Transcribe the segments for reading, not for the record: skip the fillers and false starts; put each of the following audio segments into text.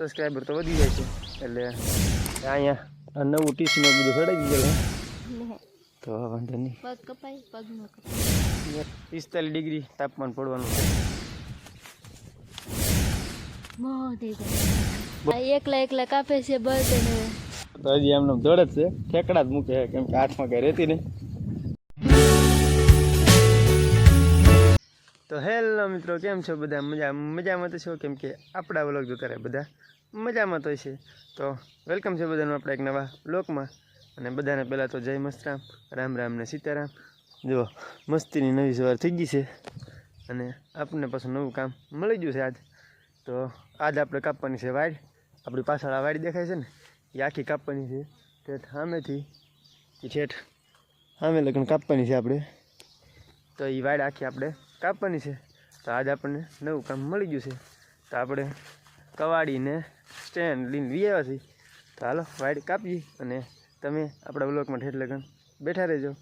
Subscriber તો વધી જાય છે એટલે અહીંયા નવું ટીસીને બધું ચડાવી દીધેલું તો વાંધો નહીં. પગ કપાય, પગ ન કપાય. 45 ડિગ્રી તાપમાન પડવાનું છે. એકલા કાપે છે બસ. તો હજી એમને દોડે જ છે, ઠેકડા જ મૂકે કેમ કે હાથમાં કઈ રહેતી નહીં. તો હેલો મિત્રો, કેમ છો બધા? મજામાં તો છો? કેમ કે આપણા વ્લોગ જોતા રહે બધા મજામાં તો છે. તો વેલકમ છે બધાનું આપણા એક નવા વ્લોગમાં. અને બધાને પહેલાં તો જય મસ્તરામ, રામ રામ ને સીતારામ. જો મસ્તીની નવી સવાર થઈ ગઈ છે અને આપણને પાછું નવું કામ મળી ગયું છે આજ. તો આજ આપણે કાપવાની છે વાડ. આપણી પાછળ આ વાડી દેખાય છે ને, એ આખી કાપવાની છે. ઠેઠ સામેથી ઠેઠ સામે લગ્ન કાપવાની છે આપણે. તો એ વાડ આખી આપણે કાપવાની છે. તો આજ આપણને નવું કામ મળી ગયું છે. તો આપણે કવાડીને સ્ટેન્ડ લઈને લઈ આવ્યા છીએ. તો હાલો વાડ કાપીએ અને તમે આપણા વ્લોગમાં ઠેઠ લગન બેઠા રહેજો.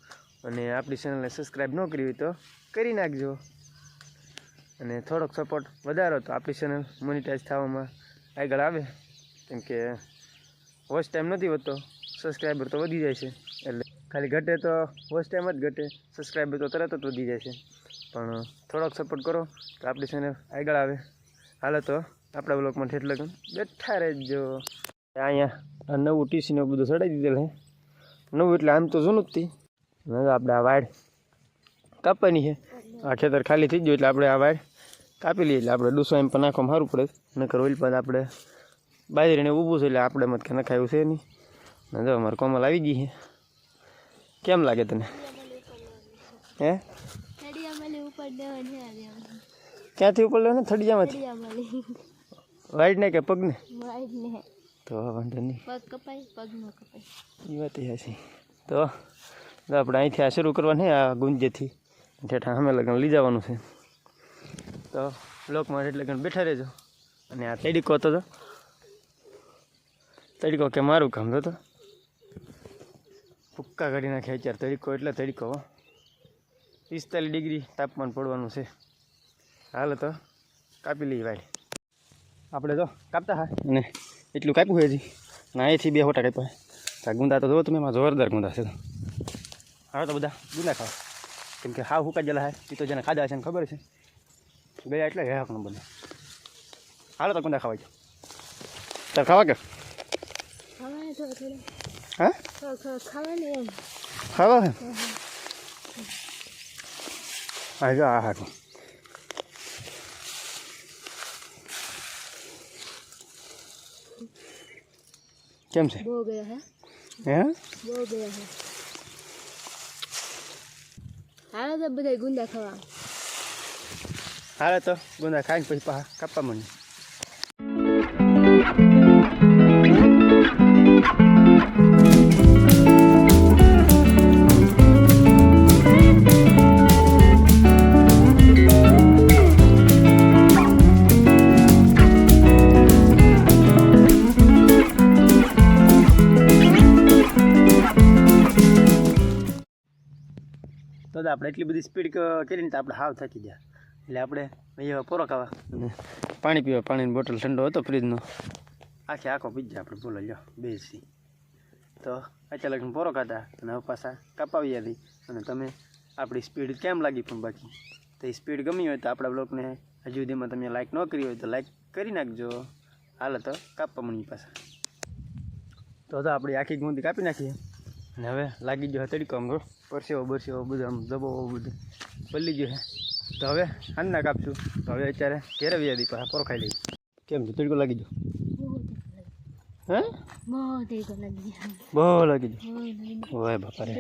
અને આપણી ચેનલને સબસ્ક્રાઈબ ન કરી હોય તો કરી નાખજો. અને થોડોક સપોર્ટ વધારો તો આપણી ચેનલ મોનિટાઈઝ થવામાં આગળ આવે. કેમ કે વોચ ટાઈમ નથી હોતો, સબસ્ક્રાઈબર તો વધી જાય છે. એટલે ખાલી ઘટે તો વોચ ટાઈમ જ ઘટે, સબસ્ક્રાઈબર તો તરત જ વધી જાય છે. પણ થોડોક સપોર્ટ કરો તો આપણી ચેનલ આગળ આવે. હાલો તો આપણા બ્લોગમાં ઠેઠ લગન બેઠા રહેજો. અહીંયા નવું ટીસીને બધું ચડાવી દીધેલું છે. નવું એટલે આમ તો જૂનું જ હતી. આપણે આ વાડ કાપવાની છે. આ ખેતર ખાલી થઈ ગયું એટલે આપણે આ વાડ કાપી લઈએ. એટલે આપણે ડૂસો એમ પણ નાખવામાં સારું પડે. નકર ઓઇલ પર આપણે બાજરીને ઊભું છે એટલે આપણે મત કે નખાયું છે નહીં. ને જો અમારે કોમલ આવી ગઈ છે. કેમ લાગે તને? હે ક્યાંથી ઉપર લેવું ને? થડિયામાંથી વાઈડ ને કે પગને? તો વાંધો નહીં, પગ કપાય, પગ ન કપાય. એ વાત છે. તો આપણે અહીંથી આ શરૂ કરવાની, આ ગુંજેથી ઠેઠા સામે લગન લઈ જવાનું છે. તો બ્લોકમાં એટલે લગન બેઠા રહેજો. અને આ તડીકો હતો તો તડીકો કે મારું કામ તો ભૂક્કા કાઢી નાખે અત્યારે. તડીકો એટલે તડીકો 45 ડિગ્રી તાપમાન પડવાનું છે. હાલ તો કાપી લઈએ વાય. આપણે તો કાપતા હા અને એટલું કાપ્યું હોય હજી. અને અહીંથી 2 હોટા કાપ્યા. આ ગુંદા તો જોવો તમે, એમાં જોરદાર ગુંદા છે. હવે તો બધા ગુંદા ખાવા, કેમ કે હાવ હુકા ગયેલા છે. એ તો જેને ખાધા છે એને ખબર છે. ગયા એટલે હેકનું બને. હાલો તો ગુંદા ખાવા. તાર ખાવા કે? હા ખાવા હે? હા જો આ હાટું. કેમ છે? બહુ ગયા હે. હે? બહુ ગયા હે. હાલો તો બધા ગુંદા ખાવા. હાલે તો ગુંદા ખાઈને પછી પાછા કાપવા માંડે. તો આપણે એટલી બધી સ્પીડ કરીને તો આપણે હાવ થાકી ગયા. એટલે આપણે અહીંયા પોરો ખાવા અને પાણી પીવા. પાણીની બોટલ ઠંડો હતો ફ્રીજનો, આખો પી ગયા આપણે. બોલો લ્યો બેસી. તો અત્યારે લગીને પોરો ખાતા અને હવે પાછા કાપાવી હતી. અને તમે આપણી સ્પીડ કેમ લાગી પણ બાકી તો એ સ્પીડ ગમી હોય તો આપણા બ્લોગને હજુ સુધીમાં તમે લાઈક ન કરી હોય તો લાઈક કરી નાખજો. હાલ તો કાપવા મળી પાછા. તો આપણે આખી ગુંદી કાપી નાખીએ. અને હવે લાગી ગયો તડકો, આમ પરસેવો બરસેવો બધું આમ દબો બધું પલ્લી ગયું છે. તો હવે હાંજના કાપશું. તો હવે અત્યારે ઘેરે વ્યાદી પાછા પોરો ખાઈ લઈએ. કેમ છે? તડકો લાગી ગયો? હે? બહુ લાગી ગયો. ઓય બાપા રે.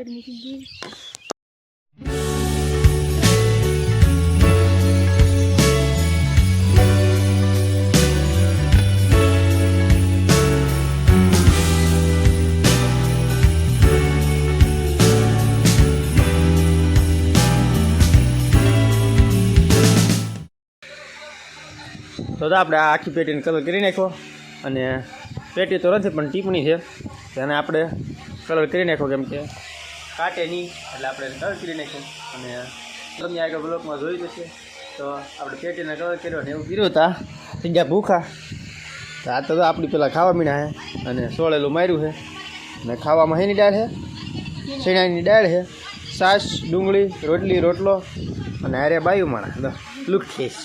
તો આપણે આ આખી પેટીને કલર કરી નાખ્યો. અને પેટી તો નથી પણ ટીપણી છે, તેને આપણે કલર કરી નાખ્યો. કેમ કે કાટે નહીં એટલે આપણે કલર કરી નાખ્યો. અને તમે આગળ બ્લોકમાં જોઈ જશે. તો આપણે પેટીને કલર કર્યો ને એવું કર્યું હતા. થઈ ગયા ભૂખા. તો આ તો આપણી પેલા ખાવા મીણા હે અને સોળેલું માર્યું છે અને ખાવામાં હેની દાળ છે શેણાની દાળ છે છાશ ડુંગળી રોટલી રોટલો અને હારે બાયું માણા લુખીશ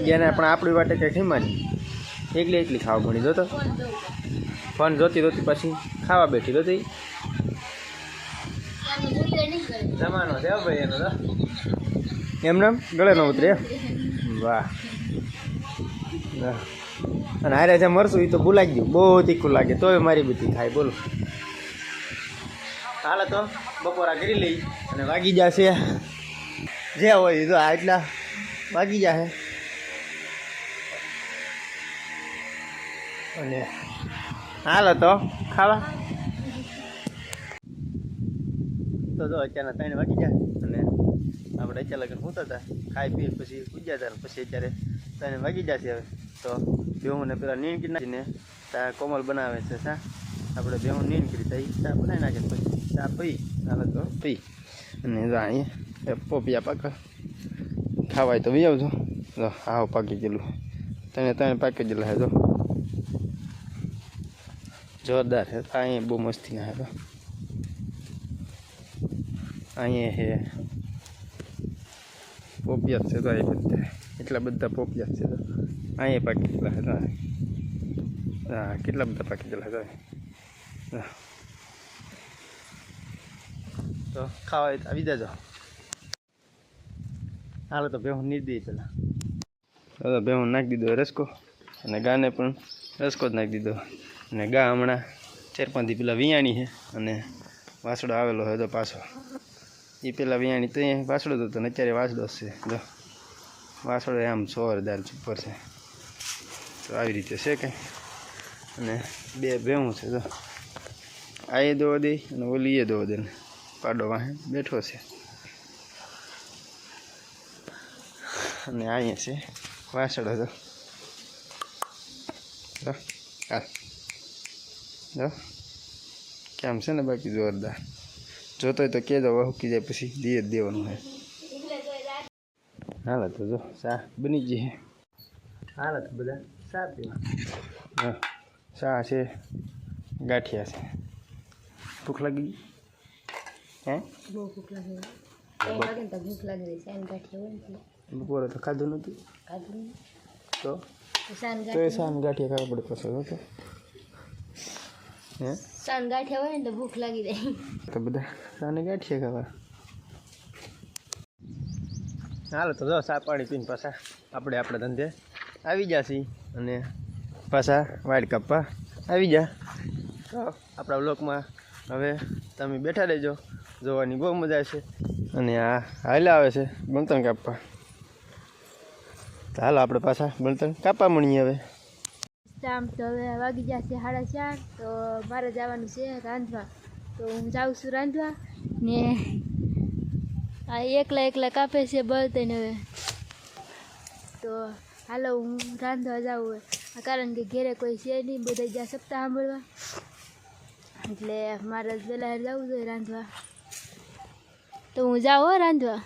જેને પણ આપણી વાટે કંઈ ખીમાની એકલી ખાવા મળી જોતો ફોન જોતી પછી ખાવા બેઠી જોતી જમાનો છે ભાઈ એનો તો એમને ગળે ન ઉતરે વાહ અને હારે જે મરશું એ તો ભૂલાઈ ગયું બહુ તીખું લાગે તોય મારી બધી ખાય બોલો હાલ તો બપોરા કરી લઈ અને વાગી જશે જે હોય એ તો આટલા વાગી જશે અને હાલ તો ખાવા તો જો અત્યારના 3 વાગી જાય અને આપણે અત્યારે લગન સૂતા હતા ખાઈ પી પછી પૂજ્યા હતા પછી અત્યારે 3 વાગી જશે હવે તો બેહુંને પેલા નીણ કરી નાખીને ચા કોમલ બનાવે છે ચા આપણે બેહું નીણ કરી થઈ ચા બનાવી નાખે પછી ચા પી હાલ તો પી અને જો અહીંયા પોપિયા પાક ખાવાય તો બી આવજો જો આવ પાકી ગયેલું 3 પાકી ગયેલા હે જો જોરદાર છે અહીંયા બહુ મસ્તી ના હે તો અહીંયા હે પોપિયા છે તો એ બધા એટલા બધા પોપિયા છે તો અહીંયા પાકી ગયેલા હતા હા કેટલા બધા પાકી ગયેલા હતા તો ખાવા આવી જાજો હાલો તો ભેહું નહીં દઈ પેલા તો ભેહું નાખી દીધો રસકો અને ગાને પણ રસકો જ નાખી દીધો અને ગા હમણાં 4-5 દી પેલા વિયાણી છે અને વાસડો આવેલો હોય તો પાછો એ પેલા વિયાણી તો અહીંયા વાસડો હતો ને અત્યારે વાસડો છે જો વાસડો આમ જોરદાર ઉપર છે તો આવી રીતે છે કંઈ અને 2 ભેહું છે તો આ એ દોવા દે અને ઓલી એ દોવા દે ને પાડો વાહે બેઠો છે અને અહીંયા છે વાસડો તો હા જો કેમ છે ને બાકી જોરદાર જોતો હોય તો કહેજો હુકી જાય પછી દે જ દેવાનું છે હાલ તો જો ચા બની ગઈ છે હાલ તો બધા ચા પીવા હા ચા છે ગાંઠિયા છે ભૂખ લાગી હે બહુ ભૂખ લાગે તો ભૂખ લાગે સાન ગાંઠિયા હોય ને બપોરે તો ખાધું નહોતું ખાધું તો સાન એ સાન ગાંઠિયા ખાવા પડે પછી હતો હે સાન ગાંઠિયા હોય ને તો ભૂખ લાગી જાય તો બધા સાને ગાંઠિયા ખાવા હાલો તો જો ચા પાણી પીને પાછા આપણે ધંધે આવી જશે અને પાછા વાડ કાપવા આવી જા તો આપણા બ્લોકમાં હવે તમે બેઠા રહેજો જોવાની બહુ મજા આવશે અને આ હાલ આવે છે બળતણ કાપવા તો હાલો આપણે પાછા બળતણ કાપવા મળીએ હવે આમ તો હવે વાગી જશે 4:30 તો મારે જવાનું છે રાંધવા તો હું જાઉં છું રાંધવા ને આ એકલા કાપે છે બળતણ હવે તો હાલો હું રાંધવા જાઉં કારણ કે ઘેરે કોઈ છે નહીં બધા જ્યાં સપ્તાહ સાંભળવા એટલે મારે વહેલા જવું જોઈએ રાંધવા તો હું જાઉં રાંધવા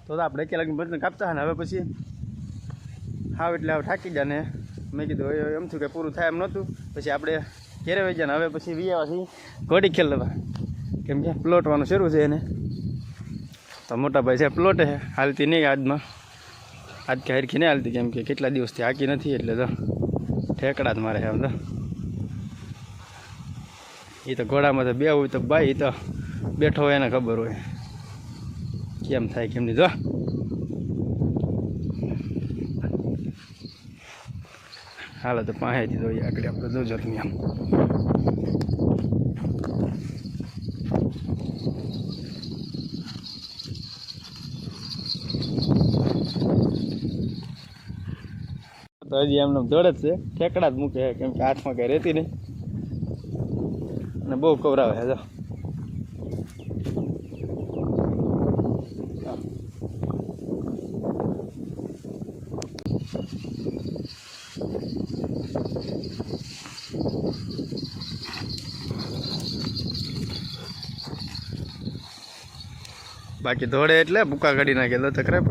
તો આપણે એકલા બળતણ કાપતા ને હવે પછી હાવ એટલે હવે થાકી જાય ને મેં કીધું એમ થયું કે પૂરું થાય એમ નહોતું પછી આપણે ઘેરે વહી જાય ને હવે પછી વિયાવાથી ઘોડી ખેલવા કેમ કે પ્લોટવાનું શરૂ છે એને તો મોટા ભાઈ છે પ્લોટ છે હાલતી નહીં આજમાં આજ કે હરખી નહીં હાલતી કેમ કે કેટલા દિવસથી હાકી નથી એટલે તો ઠેકડા જ મારે આમ તો એ તો ઘોડામાં તો બે હોય તો ભાઈ તો બેઠો હોય એને ખબર હોય કેમ થાય કેમ નહીં જો હાલો તો પાસેથી જોઈએ આગળ આપણે જોજો તમે આમ તો હજી એમને દોડે જ છે ઠેકડા જ મૂકે કેમ કે હાથમાં કંઈ રહેતી નહીં અને બહુ કવરાવે છે જો બાકી દોડે એટલે ભૂકા કાઢી નાખે તો ખરાબ